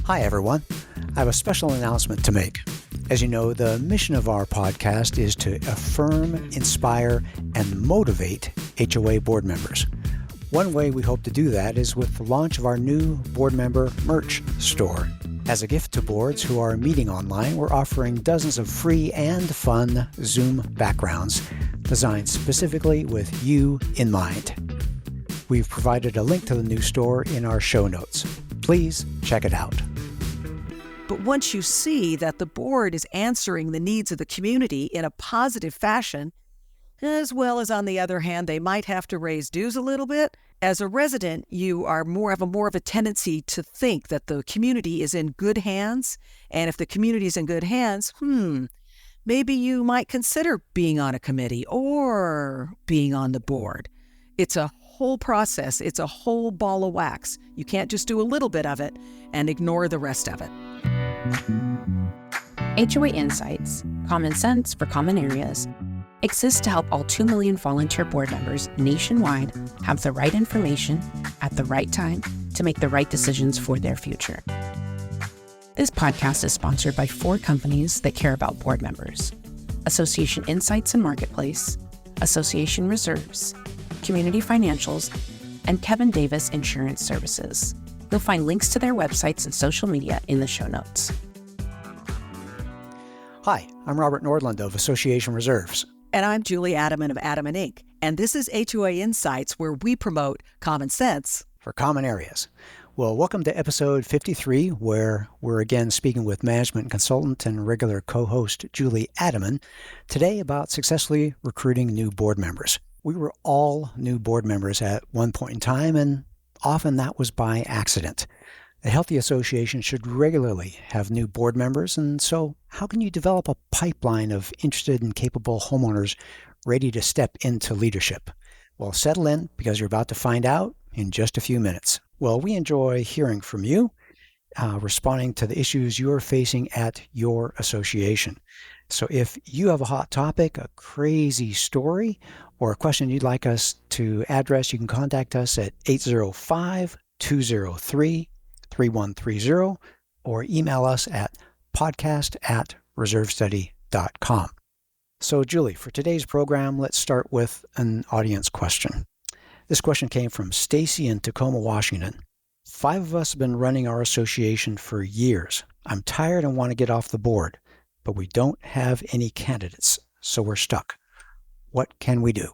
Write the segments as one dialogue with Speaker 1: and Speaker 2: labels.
Speaker 1: Hi, everyone. I have a special announcement to make. As you know, the mission of our podcast is to affirm, inspire, and motivate HOA board members. One way we hope to do that is with the launch of our new board member merch store. As a gift to boards who are meeting online, we're offering dozens of free and fun Zoom backgrounds designed specifically with you in mind. We've provided a link to the new store in our show notes. Please check it out.
Speaker 2: But once you see that the board is answering the needs of the community in a positive fashion, as well as on the other hand, they might have to raise dues a little bit, as a resident, you are more of a tendency to think that the community is in good hands. And if the community is in good hands, maybe you might consider being on a committee or being on the board. It's a whole process. It's a whole ball of wax. You can't just do a little bit of it and ignore the rest of it.
Speaker 3: HOA Insights, common sense for common areas, exists to help all 2 million volunteer board members nationwide have the right information at the right time to make the right decisions for their future. This podcast is sponsored by 4 companies that care about board members: Association Insights and Marketplace, Association Reserves, Community Financials, and Kevin Davis Insurance Services. You'll find links to their websites and social media in the show notes.
Speaker 1: Hi, I'm Robert Nordlund of Association Reserves.
Speaker 2: And I'm Julie Adamen of Adamen Inc. And this is HOA Insights, where we promote common sense
Speaker 1: for common areas. Well, welcome to episode 53, where we're again speaking with management consultant and regular co-host Julie Adamen, today about successfully recruiting new board members. We were all new board members at one point in time, and often that was by accident. A healthy association should regularly have new board members, and so how can you develop a pipeline of interested and capable homeowners ready to step into leadership? Well, settle in, because you're about to find out in just a few minutes. Well, we enjoy hearing from you, responding to the issues you're facing at your association. So if you have a hot topic, a crazy story, or a question you'd like us to address, you can contact us at 805-203-3130 or email us at podcast@reservestudy.com. So Julie, for today's program, let's start with an audience question. This question came from Stacy in Tacoma, Washington. 5 of us have been running our association for years. I'm tired and want to get off the board, but we don't have any candidates, so we're stuck. What can we do?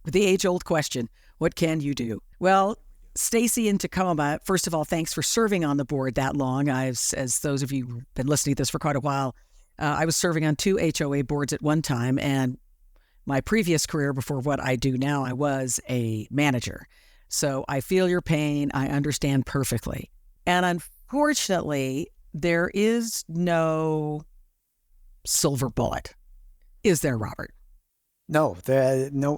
Speaker 2: The age-old question, what can you do? Well, Stacy in Tacoma, first of all, thanks for serving on the board that long. As those of you who've been listening to this for quite a while, I was serving on 2 HOA boards at one time, and my previous career before what I do now, I was a manager. So I feel your pain. I understand perfectly. And unfortunately, there is no silver bullet. Is there, Robert?
Speaker 1: No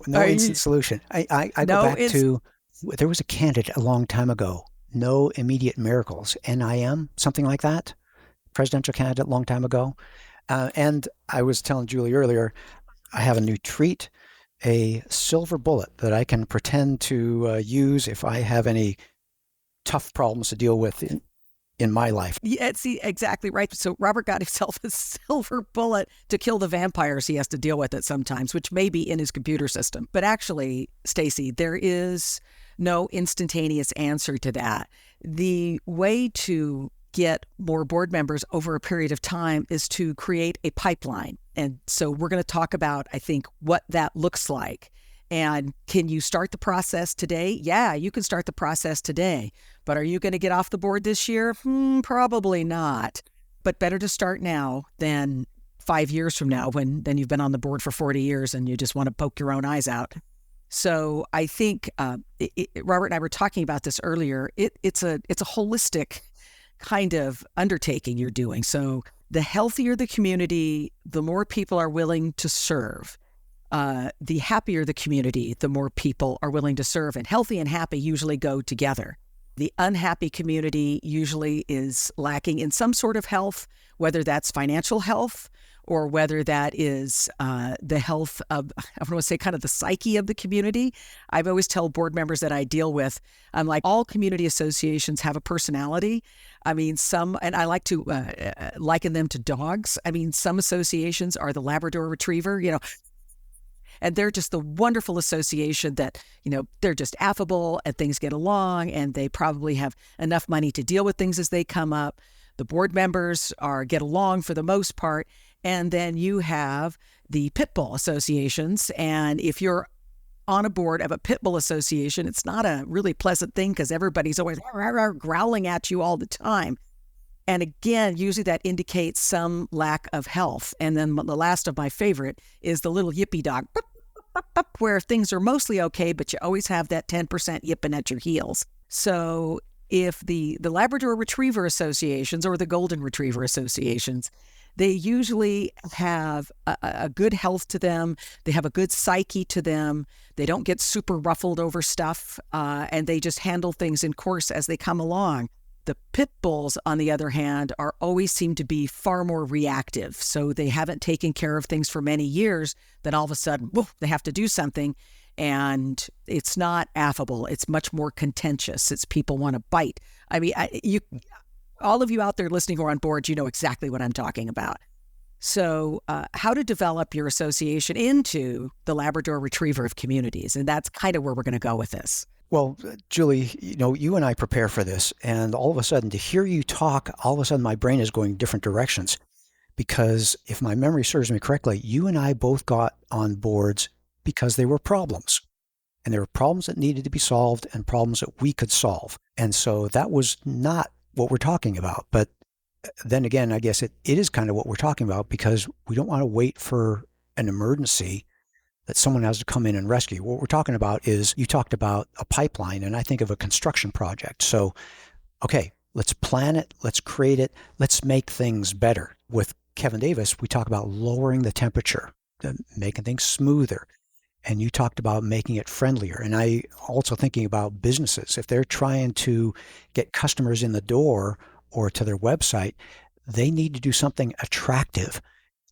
Speaker 1: instant solution. I go back to, there was a candidate a long time ago, no immediate miracles, NIM, something like that, presidential candidate a long time ago. And I was telling Julie earlier, I have a new treat, a silver bullet that I can pretend to use if I have any tough problems to deal with in my life.
Speaker 2: Yeah, see, exactly right. So Robert got himself a silver bullet to kill the vampires he has to deal with at sometimes, which may be in his computer system. But actually, Stacy, there is no instantaneous answer to that. The way to get more board members over a period of time is to create a pipeline. And so we're going to talk about, I think, what that looks like. And can you start the process today? Yeah, you can start the process today. But are you going to get off the board this year? Probably not. But better to start now than 5 years from now, when then you've been on the board for 40 years and you just want to poke your own eyes out. So I think Robert and I were talking about this earlier. It's a holistic kind of undertaking you're doing. So the healthier the community, the more people are willing to serve. The happier the community, the more people are willing to serve. And healthy and happy usually go together. The unhappy community usually is lacking in some sort of health, whether that's financial health or whether that is the health of, I want to say kind of the psyche of the community. I've always tell board members that I deal with, I'm like, all community associations have a personality. I mean, and I like to liken them to dogs. I mean, some associations are the Labrador Retriever, and they're just the wonderful association that, they're just affable and things get along and they probably have enough money to deal with things as they come up. The board members get along for the most part. And then you have the pit bull associations. And if you're on a board of a pit bull association, it's not a really pleasant thing because everybody's always growling at you all the time. And again, usually that indicates some lack of health. And then the last of my favorite is the little yippy dog, where things are mostly okay, but you always have that 10% yipping at your heels. So if the Labrador Retriever associations or the Golden Retriever associations, they usually have a good health to them. They have a good psyche to them. They don't get super ruffled over stuff, and they just handle things in course as they come along. The pit bulls, on the other hand, always seem to be far more reactive. So they haven't taken care of things for many years. Then all of a sudden, they have to do something. And it's not affable. It's much more contentious. It's people want to bite. I mean, all of you out there listening who are on board, you know exactly what I'm talking about. So how to develop your association into the Labrador Retriever of communities. And that's kind of where we're going to go with this.
Speaker 1: Well, Julie, you and I prepare for this, and all of a sudden to hear you talk, all of a sudden my brain is going different directions. Because if my memory serves me correctly, you and I both got on boards because they were problems. And there were problems that needed to be solved and problems that we could solve. And so that was not what we're talking about. But then again, I guess it is kind of what we're talking about because we don't want to wait for an emergency that someone has to come in and rescue. What we're talking about is, you talked about a pipeline, and I think of a construction project. So, okay, let's plan it, let's create it, let's make things better. With Kevin Davis, we talk about lowering the temperature, making things smoother. And you talked about making it friendlier. And I also thinking about businesses. If they're trying to get customers in the door or to their website, they need to do something attractive.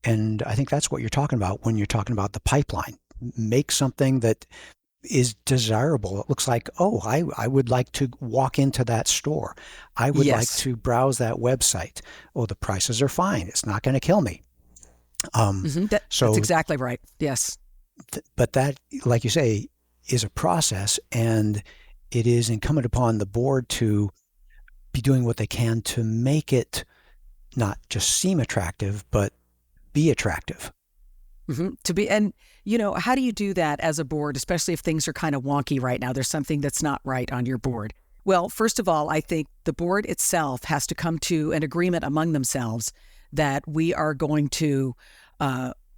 Speaker 1: And I think that's what you're talking about when you're talking about the pipeline. Make something that is desirable. It looks like, I would like to walk into that store. I would like to browse that website. Oh, the prices are fine. It's not going to kill me.
Speaker 2: That's exactly right. Yes.
Speaker 1: But that, like you say, is a process, and it is incumbent upon the board to be doing what they can to make it not just seem attractive, but be attractive.
Speaker 2: And how do you do that as a board, especially if things are kind of wonky right now? There's something that's not right on your board. Well, first of all, I think the board itself has to come to an agreement among themselves that we are going to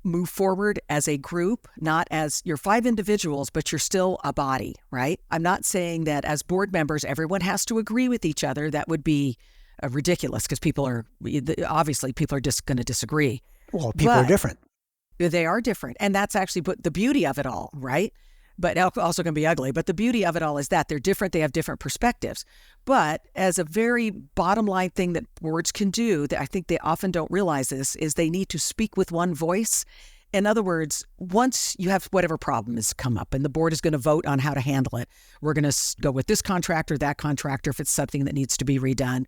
Speaker 2: move forward as a group, not as you're 5 individuals, but you're still a body, right? I'm not saying that as board members, everyone has to agree with each other. That would be ridiculous because people are just going to disagree.
Speaker 1: Well, people are different.
Speaker 2: They are different. And that's actually the beauty of it all, right? But also can be ugly. But the beauty of it all is that they're different. They have different perspectives. But as a very bottom line thing that boards can do, that I think they often don't realize this, is they need to speak with one voice. In other words, once you have whatever problem has come up and the board is going to vote on how to handle it, we're going to go with this contractor, that contractor, if it's something that needs to be redone,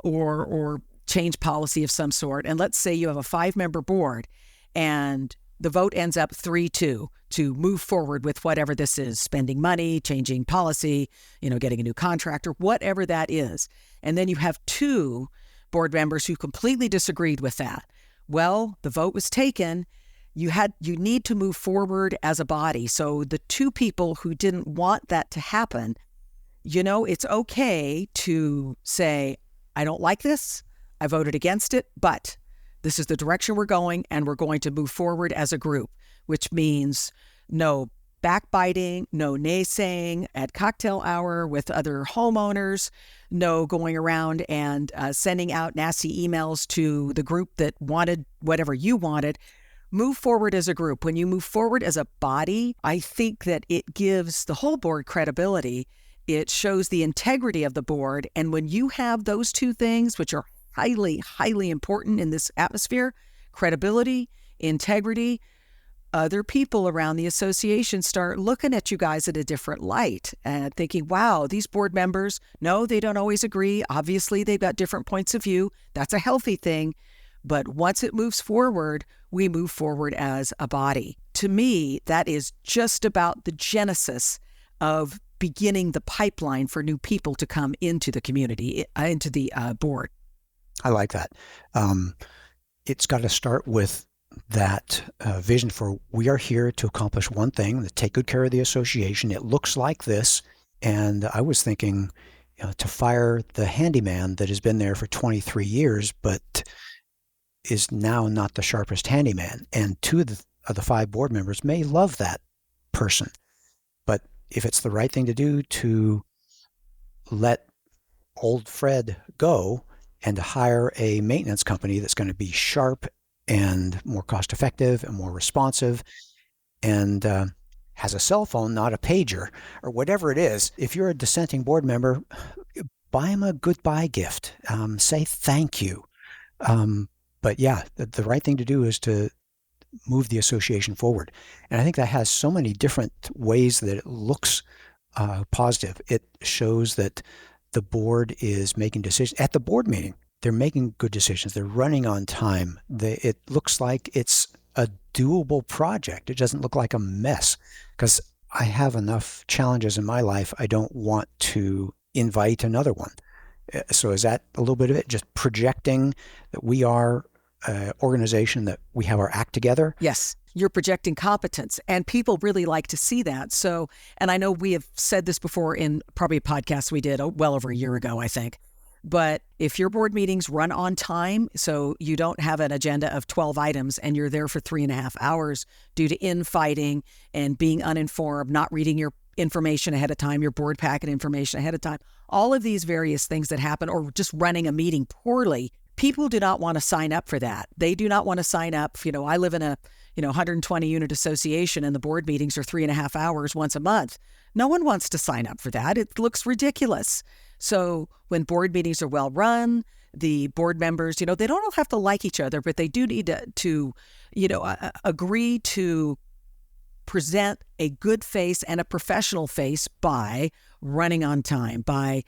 Speaker 2: or change policy of some sort. And let's say you have a 5-member board and the vote ends up 3-2 to move forward with whatever this is, spending money, changing policy, getting a new contractor, whatever that is. And then you have 2 board members who completely disagreed with that. Well, the vote was taken. You need to move forward as a body. So the 2 people who didn't want that to happen, it's okay to say, I don't like this. I voted against it, but this is the direction we're going, and we're going to move forward as a group, which means no backbiting, no naysaying at cocktail hour with other homeowners, no going around and sending out nasty emails to the group that wanted whatever you wanted. Move forward as a group. When you move forward as a body, I think that it gives the whole board credibility. It shows the integrity of the board. And when you have those 2 things, which are highly, highly important in this atmosphere, credibility integrity, other people around the association start looking at you guys in a different light and thinking, wow, these board members, no, they don't always agree. Obviously, they've got different points of view. That's a healthy thing. But once it moves forward, we move forward as a body. To me, that is just about the genesis of beginning the pipeline for new people to come into the community, into the board.
Speaker 1: I like that. It's got to start with that vision for we are here to accomplish one thing, to take good care of the association. It looks like this. And I was thinking to fire the handyman that has been there for 23 years, but is now not the sharpest handyman. And two of the 5 board members may love that person. But if it's the right thing to do to let old Fred go and to hire a maintenance company that's going to be sharp and more cost effective and more responsive and has a cell phone, not a pager, or whatever it is, if you're a dissenting board member, buy him a goodbye gift. Say thank you. But yeah, the right thing to do is to move the association forward. And I think that has so many different ways that it looks positive. It shows that the board is making decisions. At the board meeting, they're making good decisions. They're running on time. It looks like it's a doable project. It doesn't look like a mess, because I have enough challenges in my life. I don't want to invite another one. So is that a little bit of it? Just projecting that we are an organization, that we have our act together?
Speaker 2: Yes, you're projecting competence, and people really like to see that. So, and I know we have said this before in probably a podcast we did well over a year ago, I think. But if your board meetings run on time, so you don't have an agenda of 12 items and you're there for 3.5 hours due to infighting and being uninformed, not reading your information ahead of time, your board packet information ahead of time, all of these various things that happen, or just running a meeting poorly, people do not want to sign up for that. They do not want to sign up. I live in a 120 unit association and the board meetings are 3.5 hours once a month. No one wants to sign up for that. It looks ridiculous. So when board meetings are well run, the board members, they don't all have to like each other, but they do need to agree to present a good face and a professional face by running on time, by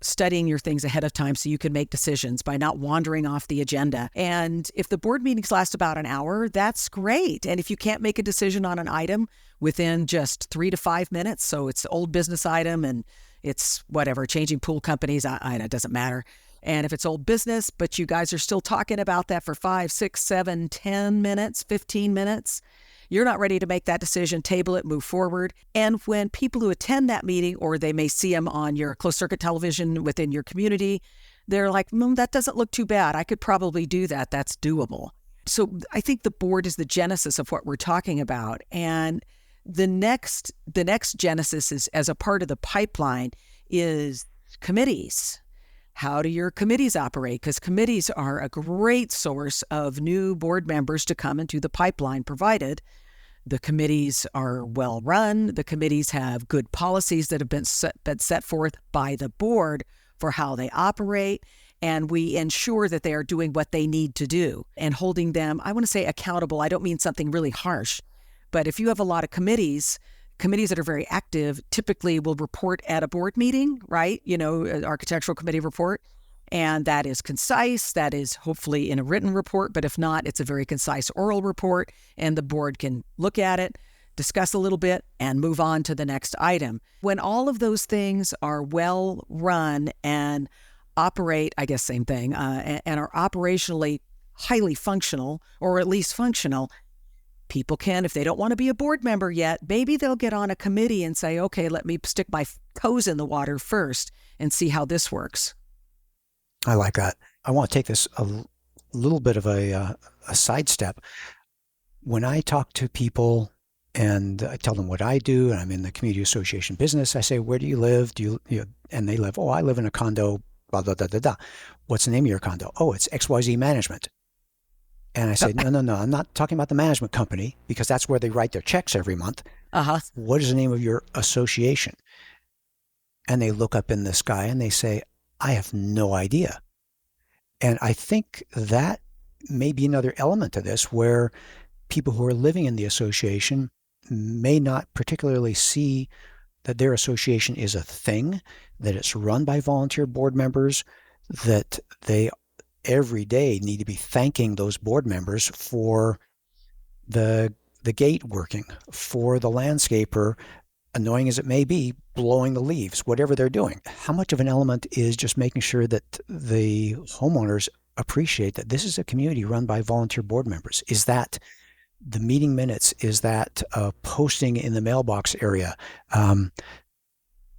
Speaker 2: studying your things ahead of time so you can make decisions, by not wandering off the agenda. And if the board meetings last about an hour, that's great. And if you can't make a decision on an item within just 3 to 5 minutes, so it's an old business item and it's whatever, changing pool companies, it doesn't matter. And if it's old business, but you guys are still talking about that for 5, 6, 7, 10 minutes, 15 minutes, you're not ready to make that decision, table it, move forward. And when people who attend that meeting, or they may see them on your closed circuit television within your community, they're like, that doesn't look too bad. I could probably do that. That's doable. So I think the board is the genesis of what we're talking about. And the next genesis is, as a part of the pipeline, is committees. How do your committees operate? Because committees are a great source of new board members to come into the pipeline, provided the committees are well run. The committees have good policies that have been set forth by the board for how they operate. And we ensure that they are doing what they need to do and holding them, I want to say accountable. I don't mean something really harsh. But if you have a lot of committees that are very active typically will report at a board meeting, right? An architectural committee report. And that is concise. That is hopefully in a written report. But if not, it's a very concise oral report. And the board can look at it, discuss a little bit, and move on to the next item. When all of those things are well run and operate, I guess same thing, and are operationally highly functional, or at least functional, people can, if they don't want to be a board member yet, maybe they'll get on a committee and say, okay, let me stick my toes in the water first and see how this works.
Speaker 1: I like that. I want to take this a little bit of a sidestep. When I talk to people and I tell them what I do, and I'm in the community association business, I say, where do you live? And they live, I live in a condo, blah, blah, blah, blah, blah. What's the name of your condo? Oh, it's XYZ Management. And I say, no, I'm not talking about the management company, because that's where they write their checks every month.
Speaker 2: Uh-huh.
Speaker 1: What is the name of your association? And they look up in the sky and they say, I have no idea. And I think that may be another element to this where people who are living in the association may not particularly see that their association is a thing, that it's run by volunteer board members, that they every day need to be thanking those board members for the gate working, for the landscaper, annoying as it may be, blowing the leaves, whatever they're doing. How much of an element is just making sure that the homeowners appreciate that this is a community run by volunteer board members? Is that the meeting minutes? Is that posting in the mailbox area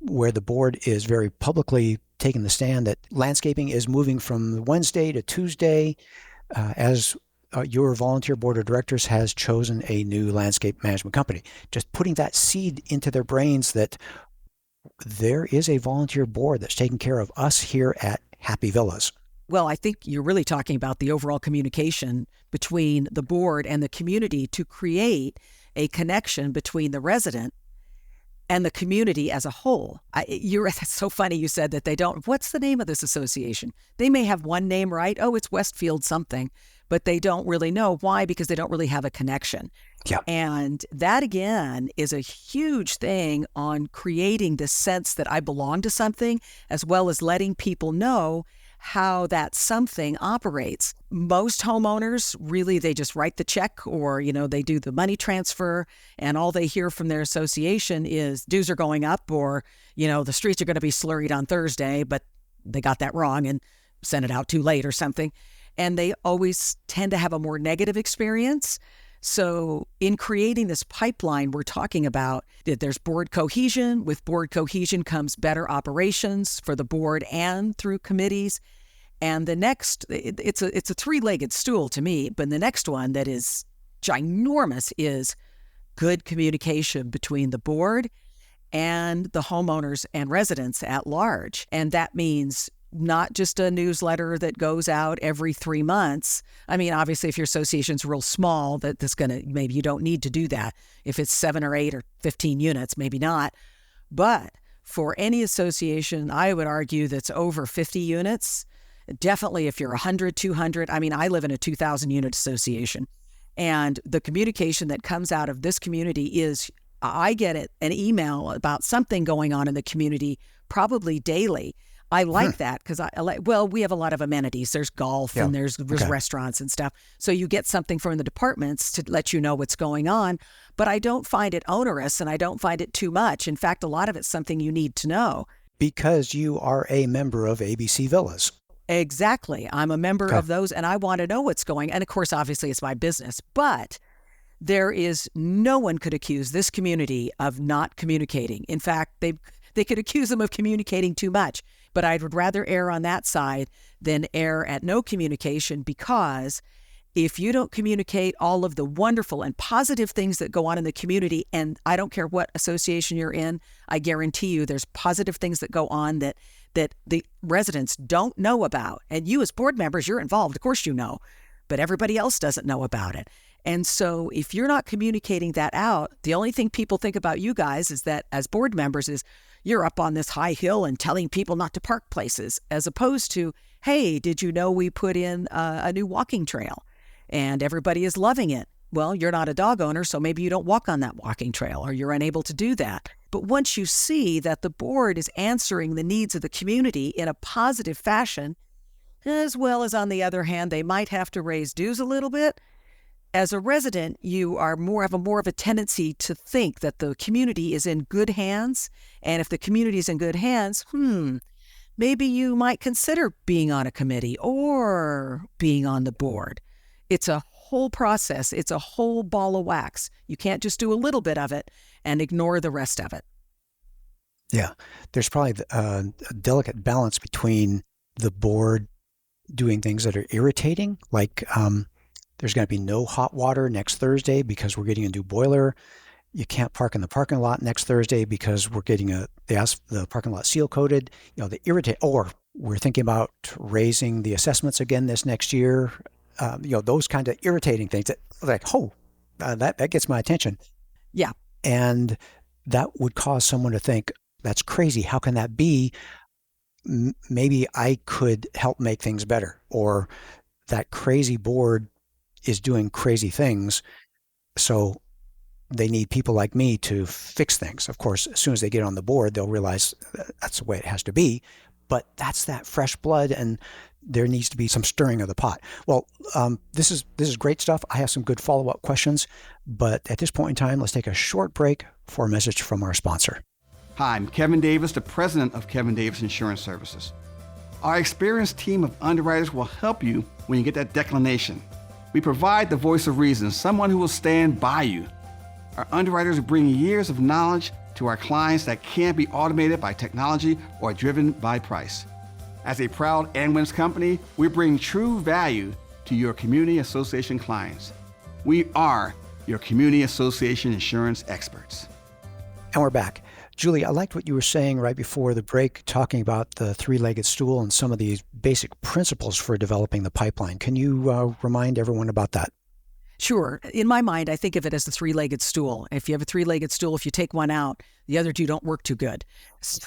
Speaker 1: where the board is very publicly taking the stand that landscaping is moving from Wednesday to Tuesday as your volunteer board of directors has chosen a new landscape management company? Just putting that seed into their brains that there is a volunteer board that's taking care of us here at Happy Villas.
Speaker 2: Well, I think you're really talking about the overall communication between the board and the community to create a connection between the resident and the community as a whole. That's so funny you said that they don't. What's the name of this association? They may have one name, right? Oh, it's Westfield something, but they don't really know. Why? Because they don't really have a connection.
Speaker 1: Yeah.
Speaker 2: And that, again, is a huge thing on creating the sense that I belong to something, as well as letting people know how that something operates. Most homeowners, really, they just write the check or, they do the money transfer, and all they hear from their association is dues are going up, or, the streets are going to be slurried on Thursday, but they got that wrong and sent it out too late or something. And they always tend to have a more negative experience. So in creating this pipeline, we're talking about that there's board cohesion. With board cohesion comes better operations for the board and through committees. And the next, it's a three-legged stool to me, but the next one that is ginormous is good communication between the board and the homeowners and residents at large. And that means not just a newsletter that goes out every 3 months. I mean, obviously, if your association's real small, maybe you don't need to do that. If it's 7 or 8 or 15 units, maybe not. But for any association, I would argue that's over 50 units, definitely if you're 100, 200. I mean, I live in a 2,000 unit association, and the communication that comes out of this community is, I get an email about something going on in the community probably daily. I like that because we have a lot of amenities. There's golf and there's restaurants and stuff. So you get something from the departments to let you know what's going on. But I don't find it onerous and I don't find it too much. In fact, a lot of it's something you need to know.
Speaker 1: Because you are a member of ABC Villas.
Speaker 2: Exactly. I'm a member of those and I want to know what's going on. And of course, obviously, it's my business. But no one could accuse this community of not communicating. In fact, they could accuse them of communicating too much. But I would rather err on that side than err at no communication, because if you don't communicate all of the wonderful and positive things that go on in the community, and I don't care what association you're in, I guarantee you there's positive things that go on that the residents don't know about. And you as board members, you're involved. Of course you know, but everybody else doesn't know about it. And so if you're not communicating that out, the only thing people think about you guys is that as board members is you're up on this high hill and telling people not to park places, as opposed to, hey, did you know we put in a new walking trail and everybody is loving it? Well, you're not a dog owner, so maybe you don't walk on that walking trail or you're unable to do that. But once you see that the board is answering the needs of the community in a positive fashion, as well as on the other hand, they might have to raise dues a little bit. As a resident, you are more of a tendency to think that the community is in good hands. And if the community is in good hands, maybe you might consider being on a committee or being on the board. It's a whole process. It's a whole ball of wax. You can't just do a little bit of it and ignore the rest of it.
Speaker 1: Yeah. There's probably a delicate balance between the board doing things that are irritating, like there's going to be no hot water next Thursday because we're getting a new boiler. You can't park in the parking lot next Thursday because we're getting the parking lot seal coated. They irritate. Or we're thinking about raising the assessments again this next year. Those kind of irritating things that that gets my attention.
Speaker 2: Yeah.
Speaker 1: And that would cause someone to think, that's crazy. How can that be? Maybe I could help make things better. Or that crazy board is doing crazy things. So they need people like me to fix things. Of course, as soon as they get on the board, they'll realize that's the way it has to be. But that's that fresh blood, and there needs to be some stirring of the pot. Well, this is great stuff. I have some good follow-up questions, but at this point in time, let's take a short break for a message from our sponsor.
Speaker 4: Hi, I'm Kevin Davis, the president of Kevin Davis Insurance Services. Our experienced team of underwriters will help you when you get that declination. We provide the voice of reason, someone who will stand by you. Our underwriters bring years of knowledge to our clients that can't be automated by technology or driven by price. As a proud ANWINS company, we bring true value to your community association clients. We are your community association insurance experts.
Speaker 1: And we're back. Julie, I liked what you were saying right before the break, talking about the three-legged stool and some of these basic principles for developing the pipeline. Can you remind everyone about that?
Speaker 2: Sure. In my mind, I think of it as the three-legged stool. If you have a three-legged stool, if you take one out, the other two don't work too good.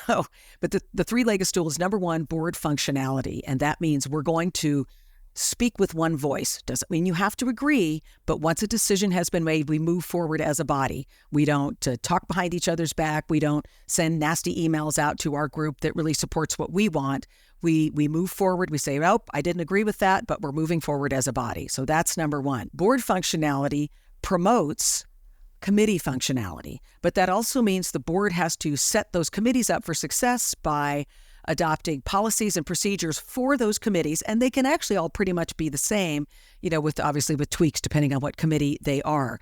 Speaker 2: But the three-legged stool is number one, board functionality. And that means we're going to speak with one voice. Doesn't mean you have to agree, but once a decision has been made, we move forward as a body. We don't talk behind each other's back. We don't send nasty emails out to our group that really supports what we want. We move forward. We say, nope, I didn't agree with that, but we're moving forward as a body. So that's number one. Board functionality promotes committee functionality, but that also means the board has to set those committees up for success by adopting policies and procedures for those committees, and they can actually all pretty much be the same, with tweaks depending on what committee they are,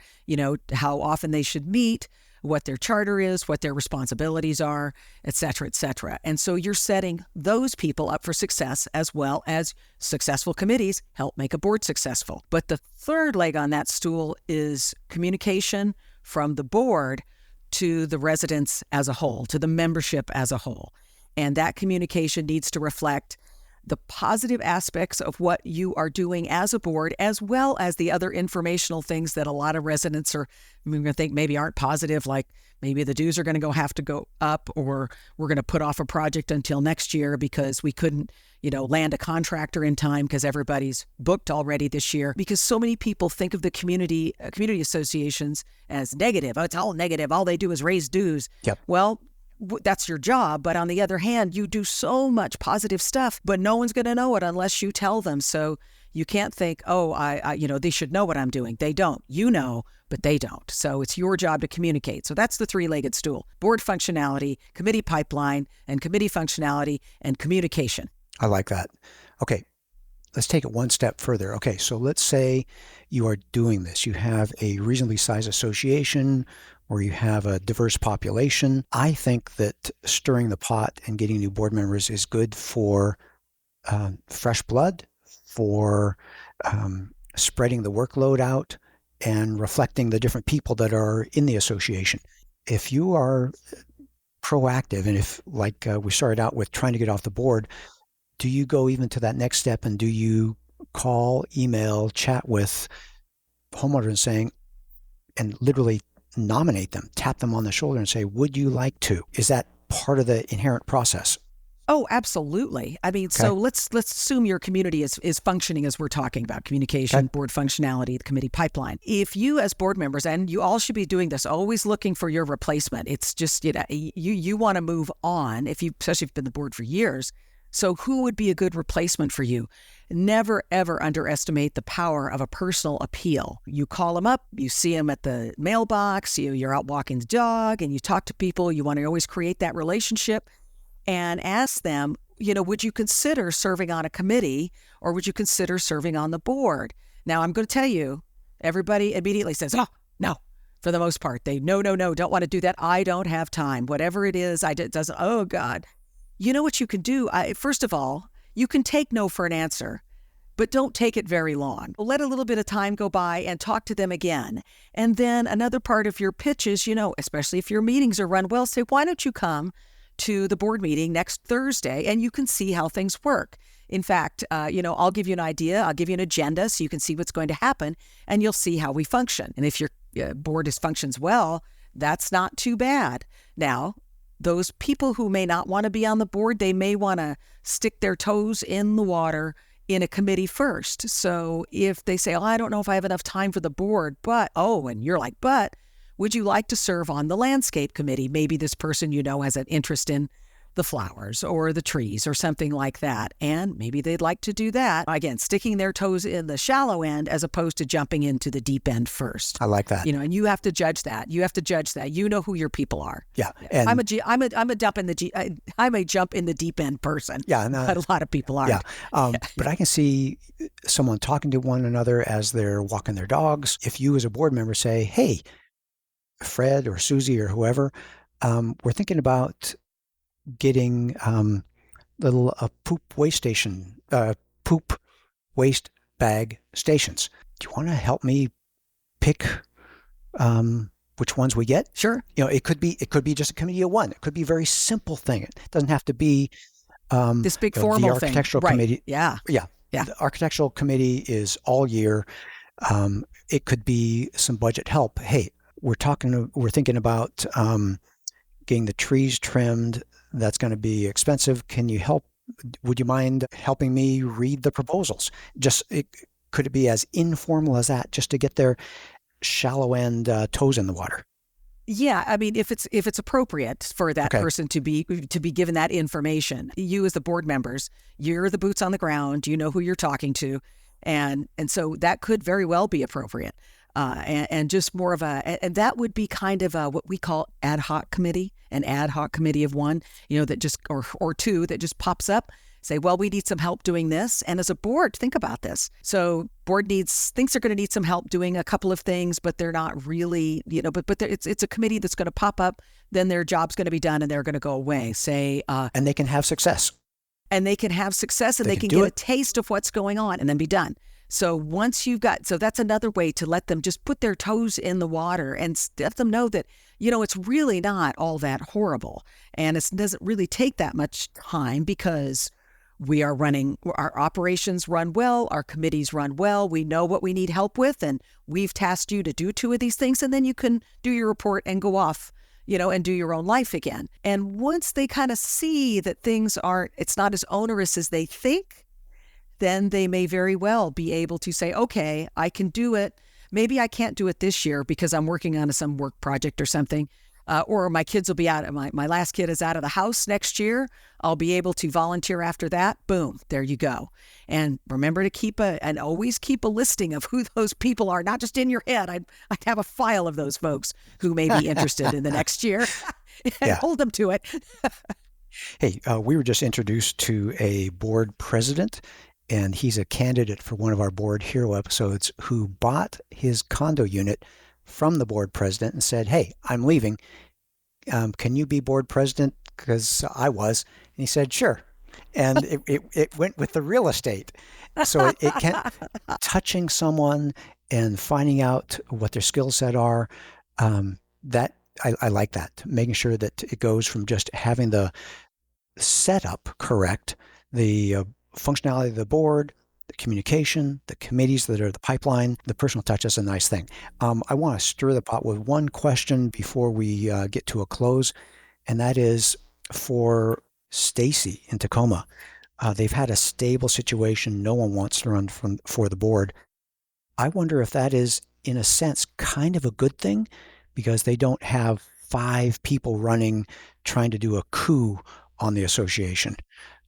Speaker 2: how often they should meet, what their charter is, what their responsibilities are, et cetera, et cetera. And so you're setting those people up for success, as well as successful committees help make a board successful. But the third leg on that stool is communication from the board to the residents as a whole, to the membership as a whole. And that communication needs to reflect the positive aspects of what you are doing as a board, as well as the other informational things that a lot of residents are going to think maybe aren't positive, like maybe the dues are going to have to go up, or we're going to put off a project until next year because we couldn't, land a contractor in time because everybody's booked already this year. Because so many people think of the community associations as negative. Oh, it's all negative. All they do is raise dues. Yep. Well, that's your job. But on the other hand, you do so much positive stuff, but no one's going to know it unless you tell them. So you can't think, they should know what I'm doing. They don't. You know, but they don't. So it's your job to communicate. So that's the three-legged stool: board functionality, committee pipeline, and committee functionality and communication.
Speaker 1: I like that. Okay. Let's take it one step further. Okay, so let's say you are doing this. You have a reasonably sized association, or you have a diverse population. I think that stirring the pot and getting new board members is good for fresh blood, for spreading the workload out, and reflecting the different people that are in the association. If you are proactive, and if, like we started out with, trying to get off the board, do you go even to that next step, and do you call, email, chat with homeowners saying, and literally nominate them, tap them on the shoulder and say, would you like to? Is that part of the inherent process?
Speaker 2: Oh, absolutely. I mean, okay. So let's assume your community is functioning as we're talking about: communication, okay, board functionality, the committee pipeline. If you as board members, and you all should be doing this, always looking for your replacement. It's just, you want to move on, especially if you've been the board for years. So who would be a good replacement for you? Never, ever underestimate the power of a personal appeal. You call them up, you see them at the mailbox, you're out walking the dog, and you talk to people. You want to always create that relationship and ask them, would you consider serving on a committee, or would you consider serving on the board? Now, I'm going to tell you, everybody immediately says, oh, no. For the most part, they no, don't want to do that. I don't have time. Whatever it is, oh God. You know what you can do? First of all, you can take no for an answer, but don't take it very long. Let a little bit of time go by and talk to them again. And then another part of your pitch is, especially if your meetings are run well, say, why don't you come to the board meeting next Thursday, and you can see how things work. In fact, I'll give you an idea. I'll give you an agenda so you can see what's going to happen, and you'll see how we function. And if your board functions well, that's not too bad. Now, those people who may not want to be on the board, they may want to stick their toes in the water in a committee first. So if they say, oh, I don't know if I have enough time for the board, but, and you're like, but would you like to serve on the landscape committee? Maybe this person has an interest in the flowers or the trees or something like that. And maybe they'd like to do that. Again, sticking their toes in the shallow end as opposed to jumping into the deep end first.
Speaker 1: I like that.
Speaker 2: And you have to judge that. You know who your people are.
Speaker 1: Yeah. And
Speaker 2: I'm a jump in the deep end person.
Speaker 1: Yeah.
Speaker 2: But a lot of people aren't.
Speaker 1: Yeah. But I can see someone talking to one another as they're walking their dogs. If you as a board member say, hey, Fred or Susie or whoever, we're thinking about getting little poop waste bag stations. Do you want to help me pick which ones we get?
Speaker 2: Sure.
Speaker 1: It could be just a committee of one. It could be a very simple thing. It doesn't have to be
Speaker 2: this big formal
Speaker 1: the architectural
Speaker 2: thing.
Speaker 1: committee.
Speaker 2: Right. Yeah.
Speaker 1: The architectural committee is all year. It could be some budget help. Hey, we're thinking about getting the trees trimmed. That's going to be expensive. Can you help? Would you mind helping me read the proposals? Could it be as informal as that, just to get their shallow end toes in the water?
Speaker 2: Yeah, I mean, if it's appropriate for that person to be given that information, you as the board members, you're the boots on the ground. You know who you're talking to, and so that could very well be appropriate. And just more of and that would be kind of what we call an ad hoc committee of one, that just, or two that just pops up, say, well, we need some help doing this. And as a board, think about this. So board thinks they're going to need some help doing a couple of things, but they're not really, but it's a committee that's going to pop up, then their job's going to be done and they're going to go away, say.
Speaker 1: And they can have success.
Speaker 2: And they can get a taste of what's going on and then be done. So so that's another way to let them just put their toes in the water and let them know that, it's really not all that horrible. And it doesn't really take that much time because our operations run well, our committees run well, we know what we need help with, and we've tasked you to do 2 of these things, and then you can do your report and go off, and do your own life again. And once they kind of see that it's not as onerous as they think, then they may very well be able to say, okay, I can do it. Maybe I can't do it this year because I'm working on some work project or something. Or my kids will be out. My last kid is out of the house next year. I'll be able to volunteer after that. Boom, there you go. And remember to always keep a listing of who those people are, not just in your head. I'd have a file of those folks who may be interested in the next year and hold them to it.
Speaker 1: Hey, we were just introduced to a board president, and he's a candidate for one of our Board Hero episodes, who bought his condo unit from the board president and said, hey, I'm leaving. Can you be board president? Because I was. And he said, sure. And it went with the real estate. So it can, touching someone and finding out what their skill set are, that I like that. Making sure that it goes from just having the setup correct, the functionality of the board, the communication, the committees that are the pipeline, the personal touch is a nice thing. I want to stir the pot with one question before we get to a close, and that is for Stacy in Tacoma. They've had a stable situation. No one wants to run for the board. I wonder if that is, in a sense, kind of a good thing, because they don't have 5 people running, trying to do a coup on the association.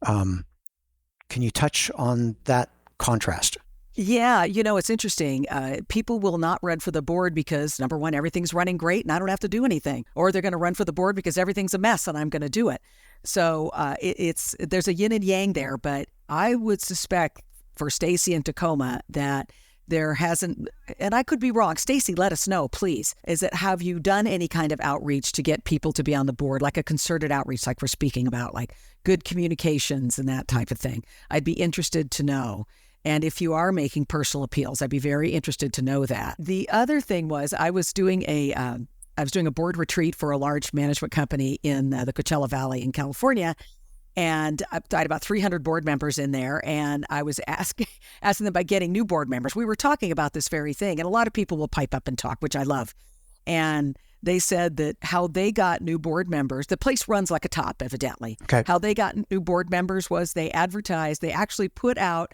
Speaker 1: Can you touch on that contrast?
Speaker 2: Yeah, it's interesting. People will not run for the board because, number one, everything's running great and I don't have to do anything. Or they're going to run for the board because everything's a mess and I'm going to do it. So there's a yin and yang there. But I would suspect for Stacy in Tacoma that there hasn't, and I could be wrong. Stacy, let us know, please. Have you done any kind of outreach to get people to be on the board, like a concerted outreach, like we're speaking about, like good communications and that type of thing? I'd be interested to know. And if you are making personal appeals, I'd be very interested to know that. The other thing was I was doing a board retreat for a large management company in the Coachella Valley in California. And I had about 300 board members in there, and I was asking them about getting new board members. We were talking about this very thing, and a lot of people will pipe up and talk, which I love. And They said that how they got new board members, the place runs like a top, evidently.
Speaker 1: Okay.
Speaker 2: How they got new board members was they advertised, they actually put out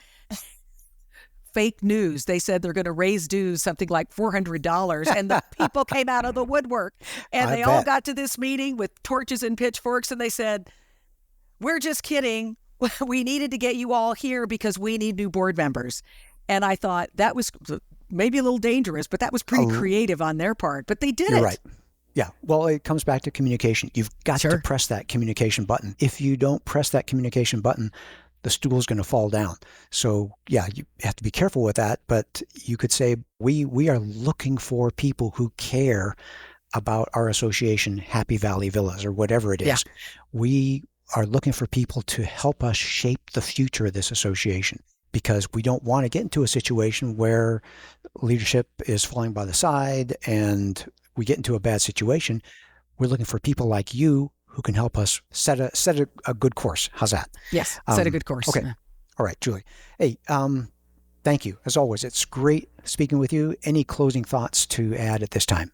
Speaker 2: fake news. They said they're going to raise dues something like $400, and the people came out of the woodwork, and they all got to this meeting with torches and pitchforks, and they said, "We're just kidding. We needed to get you all here because we need new board members." And I thought that was maybe a little dangerous, but that was pretty creative on their part. But they did it.
Speaker 1: You're right. Yeah. Well, it comes back to communication. You've got to press that communication button. If you don't press that communication button, the stool is going to fall down. So yeah, you have to be careful with that. But you could say we are looking for people who care about our association, Happy Valley Villas, or whatever it is. Yeah. We are looking for people to help us shape the future of this association, because we don't want to get into a situation where leadership is falling by the side and we get into a bad situation. We're looking for people like you who can help us set a good course. How's that?
Speaker 2: Yes, set a good course.
Speaker 1: Okay. All right, Julie. Hey, thank you. As always, it's great speaking with you. Any closing thoughts to add at this time?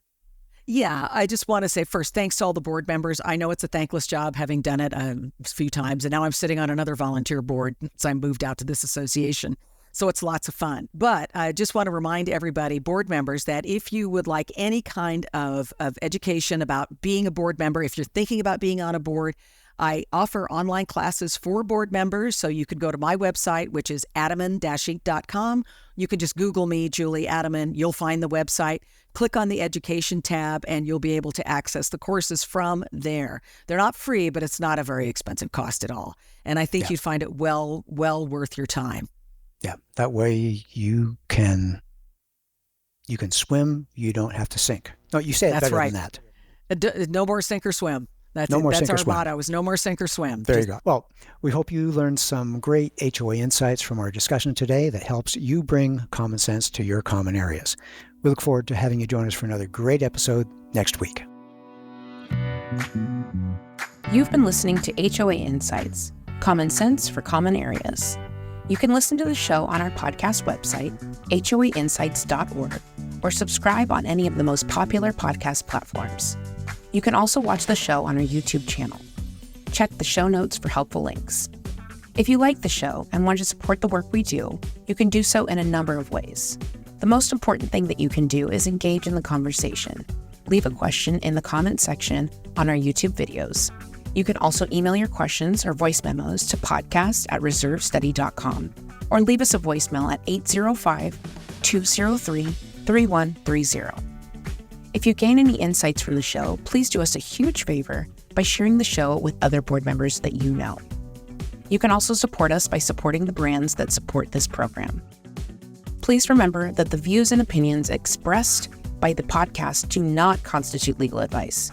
Speaker 2: Yeah, I just want to say first, thanks to all the board members. I know it's a thankless job, having done it a few times, and now I'm sitting on another volunteer board since I moved out to this association. So it's lots of fun. But I just want to remind everybody, board members, that if you would like any kind of education about being a board member, if you're thinking about being on a board, I offer online classes for board members. So you could go to my website, which is adamen-inc.com. You can just Google me, Julie Adamen. You'll find the website. Click on the education tab, and you'll be able to access the courses from there. They're not free, but it's not a very expensive cost at all. And I think you'd find it well worth your time.
Speaker 1: Yeah, that way you can swim. You don't have to sink. No, you say it better than that.
Speaker 2: No more sink or swim. That's
Speaker 1: our
Speaker 2: swim. Motto is no more sink or swim.
Speaker 1: There you go. Well, we hope you learned some great HOA insights from our discussion today that helps you bring common sense to your common areas. We look forward to having you join us for another great episode next week.
Speaker 3: You've been listening to HOA Insights, common sense for common areas. You can listen to the show on our podcast website, hoainsights.org, or subscribe on any of the most popular podcast platforms. You can also watch the show on our YouTube channel. Check the show notes for helpful links. If you like the show and want to support the work we do, you can do so in a number of ways. The most important thing that you can do is engage in the conversation. Leave a question in the comment section on our YouTube videos. You can also email your questions or voice memos to podcast@reservestudy.com, or leave us a voicemail at 805-203-3130. If you gain any insights from the show, please do us a huge favor by sharing the show with other board members that you know. You can also support us by supporting the brands that support this program. Please remember that the views and opinions expressed by the podcast do not constitute legal advice.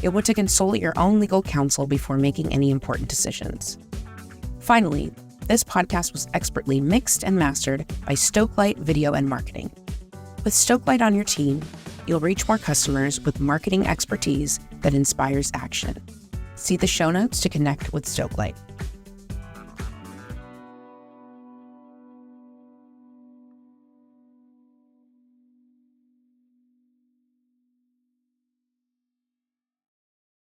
Speaker 3: You'll want to consult your own legal counsel before making any important decisions. Finally, this podcast was expertly mixed and mastered by Stokelight Video and Marketing. With Stokelight on your team, you'll reach more customers with marketing expertise that inspires action. See the show notes to connect with Stokelight.